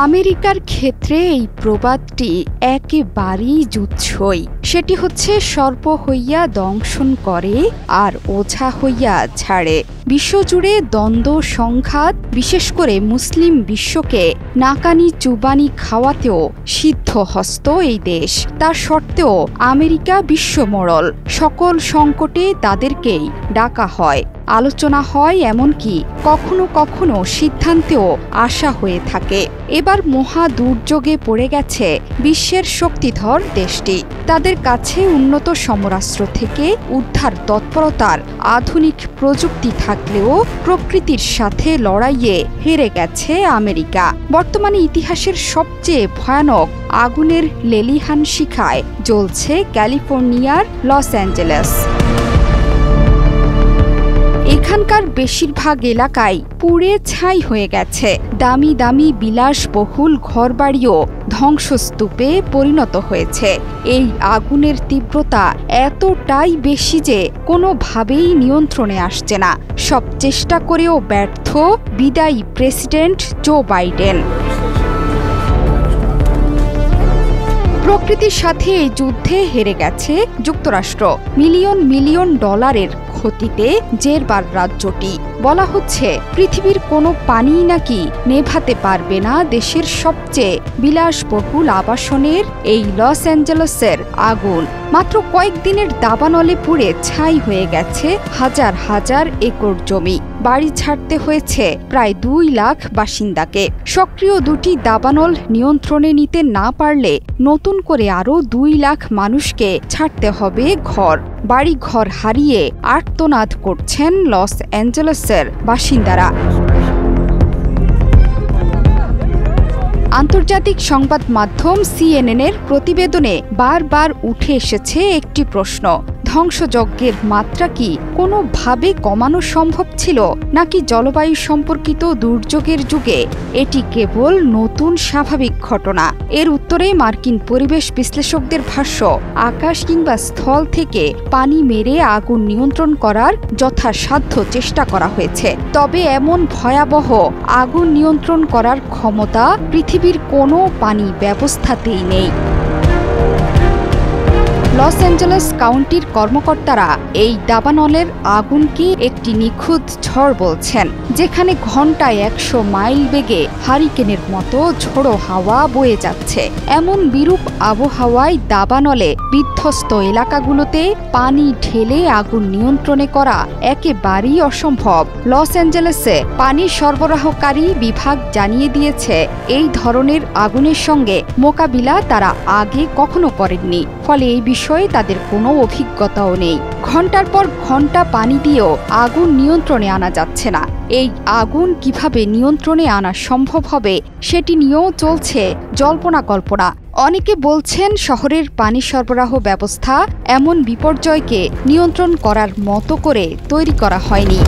আমেরিকার ক্ষেত্রে এই প্রবাদটি একেবারেই যুচ্ছই। সেটি হচ্ছে সর্প হইয়া দংশন করে আর ওঝা হইয়া ছাড়ে। বিশ্বজুড়ে দ্বন্দ্ব সংঘাত, বিশেষ করে মুসলিম বিশ্বকে নাকানি চুবানি খাওয়াতেও সিদ্ধহস্ত এই দেশ। তার সত্ত্বেও আমেরিকা বিশ্বমোড়ল। সকল সংকটে তাদেরকেই ডাকা হয়, আলোচনা হয়, এমনকি কখনো কখনো সিদ্ধান্তেও আসা হয়ে থাকে। এবার মহা দুর্যোগে পড়ে গেছে বিশ্বের শক্তিধর দেশটি। তাদের কাছে উন্নত সমরাস্ত্র থেকে উদ্ধার তৎপরতার আধুনিক প্রযুক্তি থাকলেও প্রকৃতির সাথে লড়াইয়ে হেরে গেছে আমেরিকা। বর্তমানে ইতিহাসের সবচেয়ে ভয়ানক আগুনের লেলিহান শিখায় জ্বলছে ক্যালিফোর্নিয়ার লস অ্যাঞ্জেলেস। এখানকার বেশিরভাগ এলাকায় পুড়ে ছাই হয়ে গেছে। দামি দামি বিলাসবহুল ঘরবাড়িও ধ্বংসস্তূপে পরিণত হয়েছে। এই আগুনের তীব্রতা এতটাই বেশি যে কোনোভাবেই নিয়ন্ত্রণে আসছে না। সব চেষ্টা করেও ব্যর্থ বিদায়ী প্রেসিডেন্ট জো বাইডেন। প্রকৃতির সাথে এই যুদ্ধে হেরে গেছে যুক্তরাষ্ট্র। মিলিয়ন মিলিয়ন ডলারের ক্ষতিতে জেরবার রাজ্যটি। বলা হচ্ছে পৃথিবীর কোনো পানিই নাকি নেভাতে পারবে না দেশের সবচেয়ে বিলাসবহুল আবাসনের এই লস অ্যাঞ্জেলেসের আগুন। মাত্র কয়েকদিনের দাবানলে পুড়ে ছাই হয়ে গেছে হাজার হাজার একর জমি। বাড়ি ছাড়তে হয়েছে প্রায় 2 লাখ বাসিন্দাকে। সক্রিয় দুটি দাবানল নিয়ন্ত্রণে নিতে না পারলে নতুন করে আরও 2 লাখ মানুষকে ছাড়তে হবে ঘর। বাড়ি ঘর হারিয়ে আর্তনাদ করছেন লস অ্যাঞ্জেলেসের বাসিন্দারা। আন্তর্জাতিক সংবাদ মাধ্যম সিএনএনের প্রতিবেদনে বারবার উঠে এসেছে একটি প্রশ্ন: ধ্বংসযজ্ঞের মাত্রা কি কোনোভাবে কমানো সম্ভব ছিল, নাকি জলবায়ু সম্পর্কিত দুর্যোগের যুগে এটি কেবল নতুন স্বাভাবিক ঘটনা? এর উত্তরে মার্কিন পরিবেশ বিশ্লেষকদের ভাষ্য, আকাশ কিংবা স্থল থেকে পানি মেরে আগুন নিয়ন্ত্রণ করার যথাসাধ্য চেষ্টা করা হয়েছে। তবে এমন ভয়াবহ আগুন নিয়ন্ত্রণ করার ক্ষমতা পৃথিবীর কোনো পানি ব্যবস্থাতেই নেই। লস অ্যাঞ্জেলেস কাউন্টির কর্মকর্তারা এই দাবানলের আগুনকে একটি নিখুঁত ঝড় বলছেন, যেখানে ঘন্টায় 100 মাইল বেগে হারিকেনের মতো ঝোড়ো হাওয়া বয়ে যাচ্ছে। এমন বিরূপ আবহাওয়ায় দাবানলে বিধ্বস্ত এলাকাগুলোতে পানি ঢেলে আগুন নিয়ন্ত্রণে করা একেবারেই অসম্ভব। লস অ্যাঞ্জেলেসে পানি সরবরাহকারী বিভাগ জানিয়ে দিয়েছে, এই ধরনের আগুনের সঙ্গে মোকাবিলা তারা আগে কখনো করেননি। ফলে এই বিষয়ে তাদের কোনো অভিজ্ঞতাও নেই। ঘন্টার পর ঘন্টা পানি দিয়েও আগুন নিয়ন্ত্রণে আনা যাচ্ছে না। এই আগুন কিভাবে নিয়ন্ত্রণে আনা সম্ভব হবে সেটি নিয়েও চলছে জল্পনা কল্পনা। অনেকে বলছেন শহরের পানি সরবরাহ ব্যবস্থা এমন বিপর্যয়কে নিয়ন্ত্রণ করার মতো করে তৈরি করা হয়নি।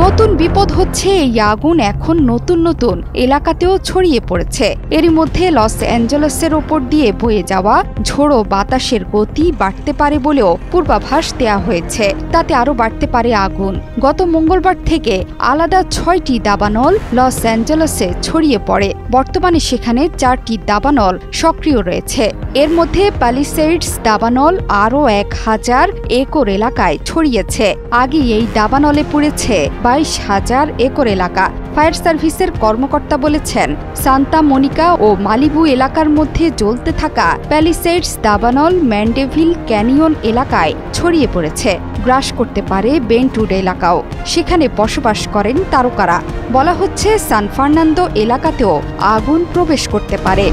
নতুন বিপদ হচ্ছে এই আগুন এখন নতুন নতুন এলাকাতেও ছড়িয়ে পড়েছে। এরই মধ্যে লস অ্যাঞ্জেলেসের ওপর দিয়ে বয়ে যাওয়া ঝোড়ো বাতাসের গতি বাড়তে পারে বলেও পূর্বাভাস দেয়া হয়েছে। তাতে আরও বাড়তে পারে আগুন। গত মঙ্গলবার থেকে আলাদা 6টি দাবানল লস অ্যাঞ্জেলেসে ছড়িয়ে পড়ে। বর্তমানে সেখানে 4টি দাবানল সক্রিয় রয়েছে। এর মধ্যে প্যালিসেডস দাবানল আরও 1000 একর এলাকায় ছড়িয়েছে। আগে এই দাবানলে পুড়েছে 22,000 একর এলাকা। ফায়ার সার্ভিসের কর্মকর্তা বলেছেন, সান্তা মনিকা ও মালিবু এলাকার মধ্যে জ্বলতে থাকা প্যালিসেডস দাবানল ম্যান্ডেভিল ক্যানিয়ন এলাকায় ছড়িয়ে পড়েছে। গ্রাস করতে পারে বেন্টউড এলাকাও। সেখানে বসবাস করেন তারকারা। বলা হচ্ছে সান ফার্নান্দো এলাকাতেও আগুন প্রবেশ করতে পারে।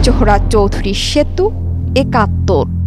জোহরা চৌধুরী সেতু, 71।